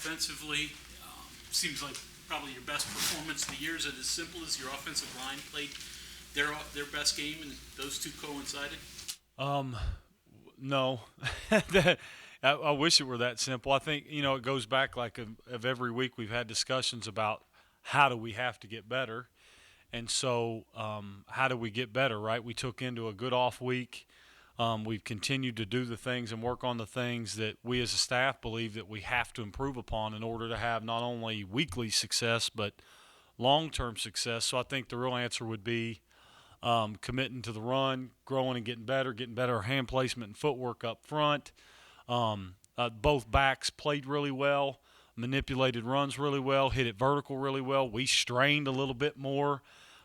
offensively. Seems like probably your best performance of the year. Is it as simple as your offensive line played their best game and those two coincided? No, I wish it were that simple. I think it goes back like of every week we've had discussions about how do we have to get better, and so how do we get better? Right? We took into a good off week. We've continued to do the things and work on the things that we as a staff believe that we have to improve upon in order to have not only weekly success but long-term success. So I think the real answer would be committing to the run, growing and getting better hand placement and footwork up front. Both backs played really well, manipulated runs really well, hit it vertical really well. We strained a little bit more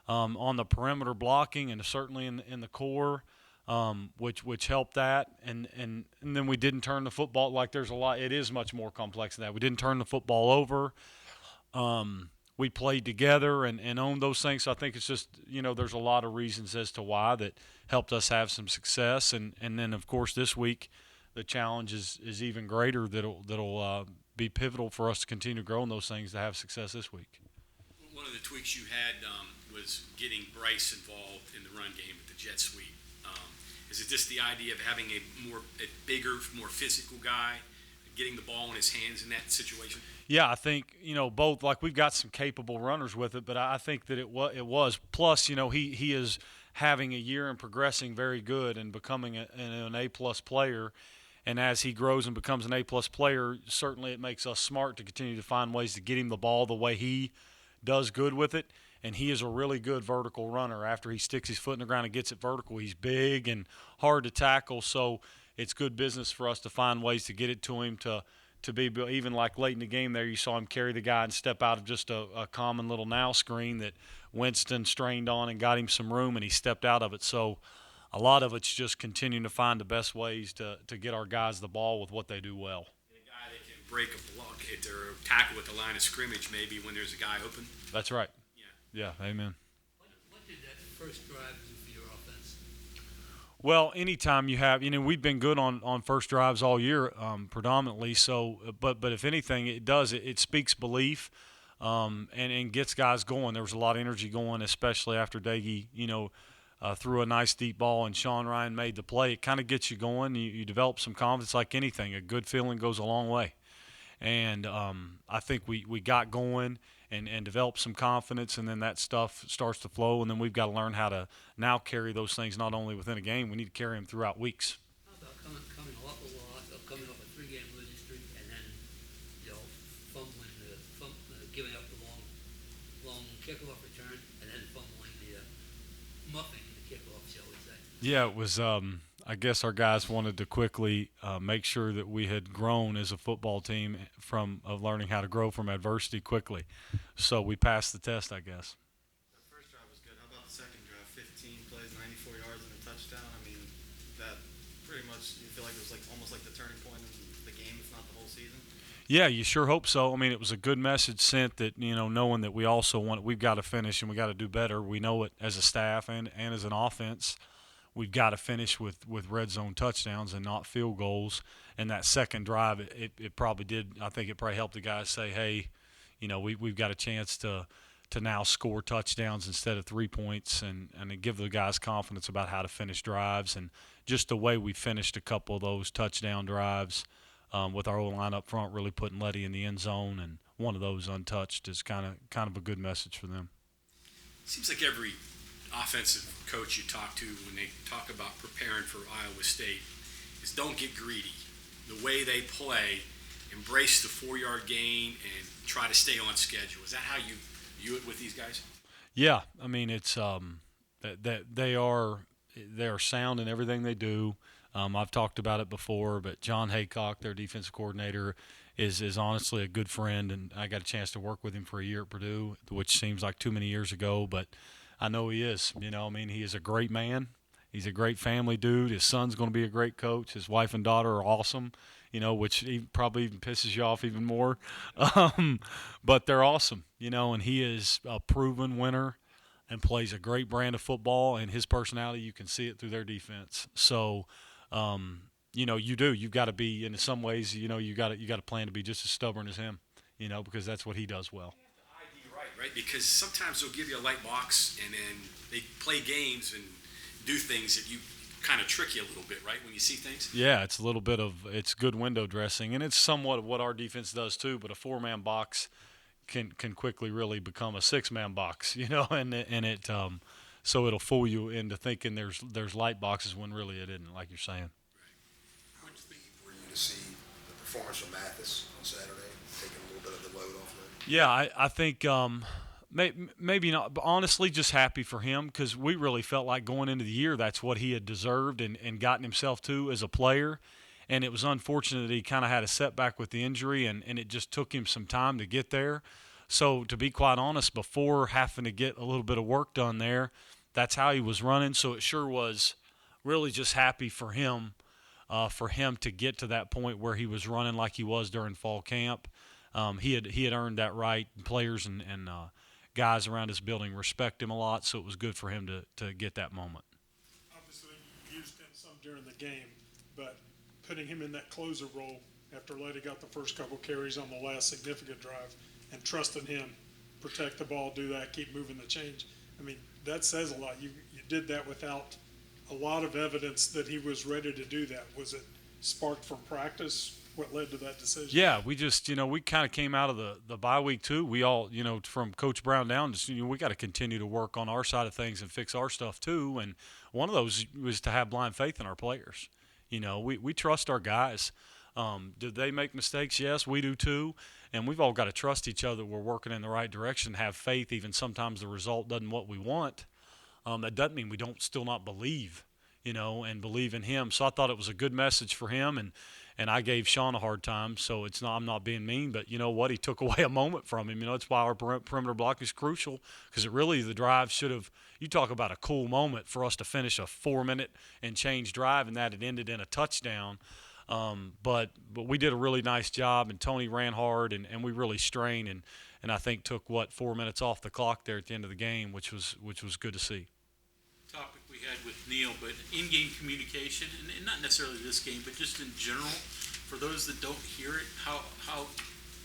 on the perimeter blocking and certainly in the core, which helped that. And then we didn't turn the football. Like there's a lot. It is much more complex than that. We didn't turn the football over. We played together and owned those things. So I think it's just, there's a lot of reasons as to why that helped us have some success. And then, of course, this week the challenge is even greater that'll be pivotal for us to continue to grow in those things to have success this week. One of the tweaks you had was getting Bryce involved in the run game with the jet sweep. Is it just the idea of having a bigger, more physical guy, getting the ball in his hands in that situation? Yeah, I think both. Like we've got some capable runners with it, but I think that it was. Plus, he is having a year and progressing very good and becoming an A+ player. And as he grows and becomes an A+ player, certainly it makes us smart to continue to find ways to get him the ball the way he does good with it. And he is a really good vertical runner. After he sticks his foot in the ground and gets it vertical, he's big and hard to tackle. So it's good business for us to find ways to get it to him to be even like late in the game there, you saw him carry the guy and step out of just a common little now screen that Winston strained on and got him some room, and he stepped out of it. So a lot of it's just continuing to find the best ways to get our guys the ball with what they do well. A guy that can break a block or tackle at the line of scrimmage maybe when there's a guy open. That's right. Yeah. Yeah, amen. What did that first drive do for your offense? Well, anytime you have, we've been good on first drives all year, predominantly. So, but if anything, it does. It speaks belief, and gets guys going. There was a lot of energy going, especially after Daggy, threw a nice deep ball and Sean Ryan made the play. It kind of gets you going. You develop some confidence, like anything. A good feeling goes a long way. And I think we got going and developed some confidence, and then that stuff starts to flow, and then we've got to learn how to now carry those things not only within a game, we need to carry them throughout weeks. How about coming off a loss, or coming off a 3-game losing streak, and then giving up the long kickoff return, and then fumbling muffing the kickoff, shall we say? Yeah, it was. I guess our guys wanted to quickly make sure that we had grown as a football team of learning how to grow from adversity quickly. So we passed the test, I guess. The first drive was good. How about the second drive? 15 plays, 94 yards, and a touchdown. I mean, that pretty much, you feel like it was almost like the turning point in the game, if not the whole season? Yeah, you sure hope so. I mean, it was a good message sent that, knowing that we also we've got to finish and we got to do better. We know it as a staff and as an offense. We've got to finish with red zone touchdowns and not field goals. And that second drive, it probably did. I think it probably helped the guys say, hey, we've got a chance to now score touchdowns instead of 3 points, and give the guys confidence about how to finish drives. And just the way we finished a couple of those touchdown drives with our O-line up front, really putting Letty in the end zone, and one of those untouched is kind of a good message for them. Seems like every offensive coach you talk to when they talk about preparing for Iowa State is don't get greedy. The way they play, embrace the 4-yard gain and try to stay on schedule. Is that how you view it with these guys? Yeah, I mean it's that they are sound in everything they do. I've talked about it before, but John Haycock, their defensive coordinator, is honestly a good friend, and I got a chance to work with him for a year at Purdue, which seems like too many years ago, but I know he is. He is a great man. He's a great family dude. His son's going to be a great coach. His wife and daughter are awesome, which probably even pisses you off even more. But they're awesome, and he is a proven winner and plays a great brand of football, and his personality, you can see it through their defense. So, you've got to be, in some ways, you got to plan to be just as stubborn as him. because that's what he does well. ID right, because sometimes they'll give you a light box and then they play games and do things that you kind of trick you a little bit, right, when you see things. Yeah, it's good window dressing, and it's somewhat of what our defense does too. But a 4-man box can quickly really become a 6-man box, and it so it'll fool you into thinking there's light boxes when really it isn't, like you're saying. How happy were you to see the performance from Mathis on Saturday, taking a little bit of the load off there? Yeah, I think maybe not, but honestly, just happy for him because we really felt like going into the year that's what he had deserved and gotten himself to as a player. And it was unfortunate that he kind of had a setback with the injury, and it just took him some time to get there. So to be quite honest, before having to get a little bit of work done there, that's how he was running. So it sure was really just happy for him to get to that point where he was running like he was during fall camp. He had earned that right. Players and guys around his building respect him a lot, so it was good for him to get that moment. Obviously, you used him some during the game, but putting him in that closer role after Letty got the first couple carries on the last significant drive and trusting him, protect the ball, do that, keep moving the change. I mean, that says a lot. You did that without a lot of evidence that he was ready to do that. Was it sparked from practice? What led to that decision? Yeah, we just, we kind of came out of the bye week too. We all, from Coach Brown down, just, we got to continue to work on our side of things and fix our stuff too. And one of those was to have blind faith in our players. We trust our guys. Did they make mistakes? Yes, we do too. And we've all got to trust each other. We're working in the right direction, have faith, even sometimes the result doesn't what we want. That doesn't mean we don't still not believe, and believe in him. So I thought it was a good message for him. And I gave Sean a hard time, so I'm not being mean, but you know what? He took away a moment from him. That's why our perimeter block is crucial, because the drive should have – you talk about a cool moment for us to finish a 4-minute and change drive, and that had ended in a touchdown. But we did a really nice job, and Tony ran hard, and we really strained, and I think took, 4 minutes off the clock there at the end of the game, which was good to see. Topic we had with Neil, but in-game communication, and not necessarily this game, but just in general, for those that don't hear it, how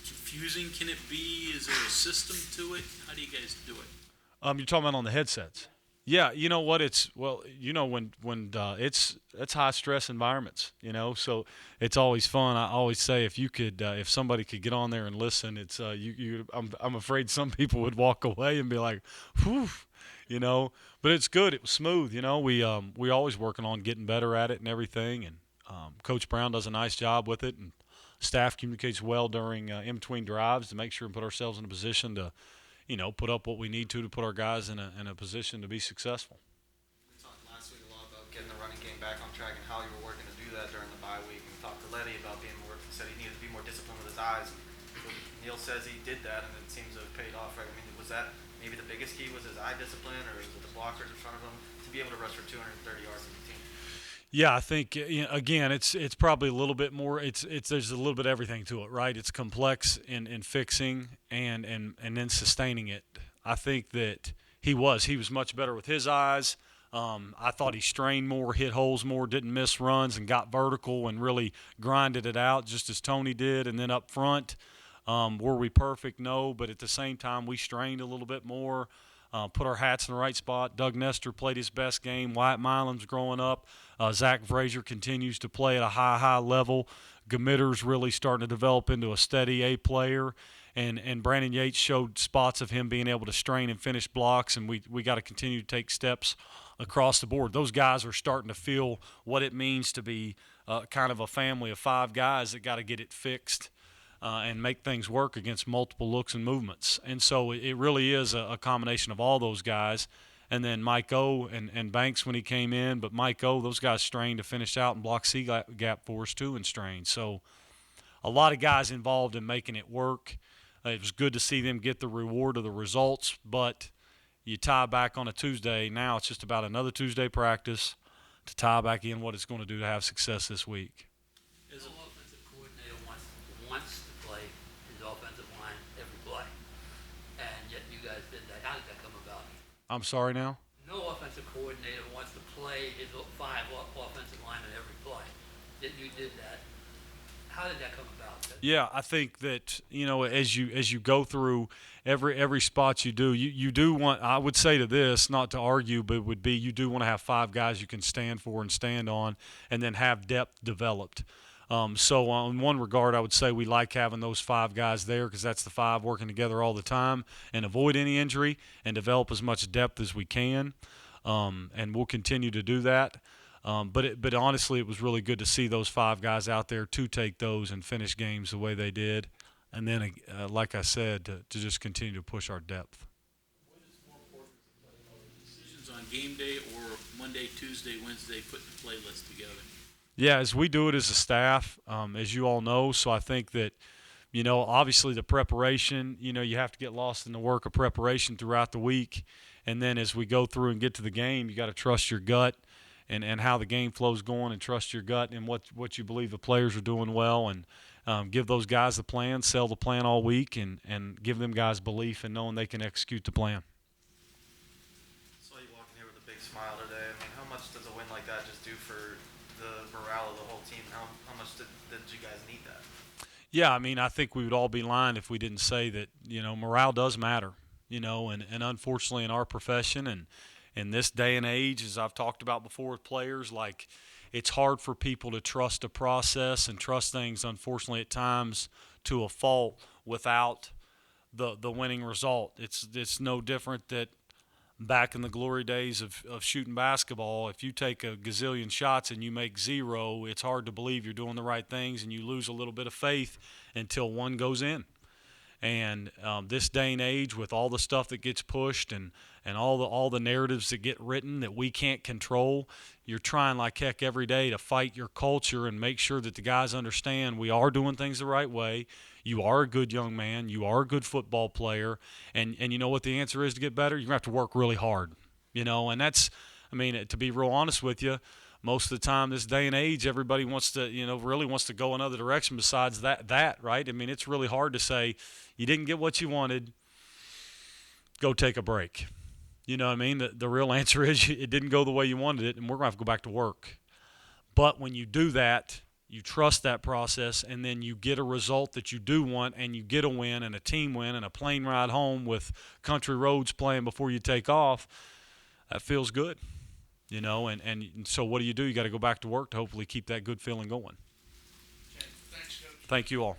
confusing can it be? Is there a system to it? How do you guys do it? You're talking about on the headsets. Yeah, you know what? It's when it's high stress environments, so it's always fun. I always say if somebody could get on there and listen, it's I'm afraid some people would walk away and be like, whew. But it's good. It was smooth. We always working on getting better at it and everything. And Coach Brown does a nice job with it, and staff communicates well during in between drives to make sure and put ourselves in a position to, put up what we need to put our guys in a position to be successful. We talked last week a lot about getting the running game back on track and how you were working to do that during the bye week. We talked to Letty about said he needed to be more disciplined with his eyes. Neil says he did that, and it seems to have paid off, right? I mean, was that maybe the biggest key was his eye discipline, or is it the blockers in front of him to be able to rush for 230 yards in the team? Yeah, I think again, it's probably a little bit more. It's there's a little bit of everything to it, right? It's complex in fixing and then sustaining it. I think that he was much better with his eyes. I thought he strained more, hit holes more, didn't miss runs, and got vertical and really grinded it out, just as Tony did. And then up front, were we perfect? No, but at the same time, we strained a little bit more. Put our hats in the right spot. Doug Nestor played his best game. Wyatt Milam's growing up. Zach Frazier continues to play at a high level. Gamitter's really starting to develop into a steady A player. And Brandon Yates showed spots of him being able to strain and finish blocks, and we got to continue to take steps across the board. Those guys are starting to feel what it means to be kind of a family of 5 guys that got to get it fixed. And make things work against multiple looks and movements. And so it really is a combination of all those guys. And then Mike O and Banks when he came in. But Mike O, those guys strained to finish out and block C-gap for us too and strained. So a lot of guys involved in making it work. It was good to see them get the reward of the results. But you tie back on a Tuesday. Now it's just about another Tuesday practice to tie back in what it's going to do to have success this week. As an offensive coordinator wants to play his offensive line every play, and yet you guys did that. How did that come about? I'm sorry now? No offensive coordinator wants to play his 5 offensive linemen every play. Yet you did that. How did that come about? Yeah, I think that, as you go through every spot you do want, I would say to this, not to argue, but would be you do want to have 5 guys you can stand for and stand on, and then have depth developed. So in one regard, I would say we like having those 5 guys there because that's the 5 working together all the time and avoid any injury and develop as much depth as we can. And we'll continue to do that. But honestly, it was really good to see those 5 guys out there to take those and finish games the way they did. And then, like I said, to just continue to push our depth. What is more important, decisions on game day or Monday, Tuesday, Wednesday, putting the playlist together? Yeah, as we do it as a staff, as you all know, so I think that, obviously the preparation, you have to get lost in the work of preparation throughout the week. And then as we go through and get to the game, you got to trust your gut and how the game flow's going, and trust your gut and what you believe the players are doing well, and give those guys the plan, sell the plan all week, and give them guys belief in knowing they can execute the plan. Saw you walking here with a big smile today. I mean, how much does a win like that just do for the morale of the whole team? How much did you guys need that? Yeah, I mean, I think we would all be lying if we didn't say that, morale does matter, and unfortunately in our profession and in this day and age, as I've talked about before with players, like, it's hard for people to trust a process and trust things, unfortunately, at times to a fault without the winning result. It's no different that back in the glory days of shooting basketball, if you take a gazillion shots and you make 0, it's hard to believe you're doing the right things, and you lose a little bit of faith until one goes in. And this day and age, with all the stuff that gets pushed and all the narratives that get written that we can't control, you're trying like heck every day to fight your culture and make sure that the guys understand we are doing things the right way. You are a good young man. You are a good football player. And you know what the answer is to get better? You're going to have to work really hard. And that's, I mean, to be real honest with you, most of the time this day and age, everybody wants to, really wants to go another direction besides that, right? I mean, it's really hard to say you didn't get what you wanted, go take a break. You know what I mean? The real answer is it didn't go the way you wanted it, and we're going to have to go back to work. But when you do that, you trust that process, and then you get a result that you do want, and you get a win and a team win and a plane ride home with country roads playing before you take off, that feels good. And so what do? You got to go back to work to hopefully keep that good feeling going. Thanks, Coach. Thank you all.